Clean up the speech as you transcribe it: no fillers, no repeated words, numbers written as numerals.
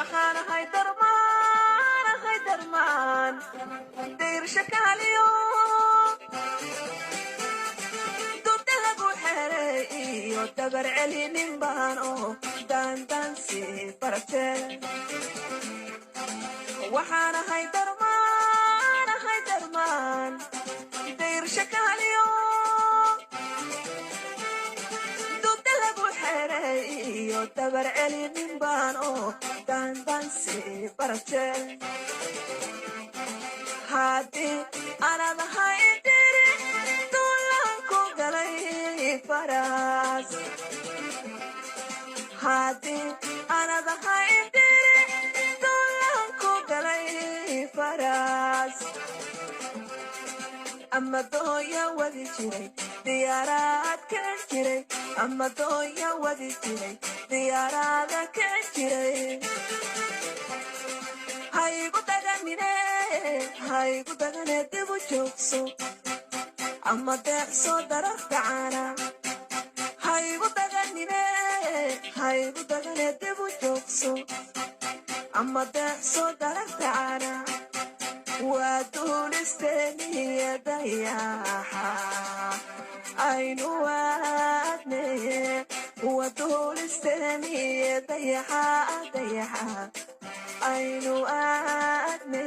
waxaan ahay darmaan dayrsha kaaliyo dubta lagu xeray iyo dabar celinin baan oo daandaansi barate waxaan ahay darmaan dayrsha kaaliyo dubta lagu xeray iyo dabar celinin baan oo daandaansi barate haddii anad ahay diri duulanku galay faras haddii anad ahay diri duulanku galay faras ama dooya wadi jiray diyaaraad ka jiray ama dooya wadi jiray diyaaraada ka jiray haygu dagane dibu joogso ama deeqso dararka caana haygu dagane dibu joogso ama deeqso dararka caana waa duulisteeniya dayaxa aynu waadneye waa duulisteeniya dayaxa aynu aadne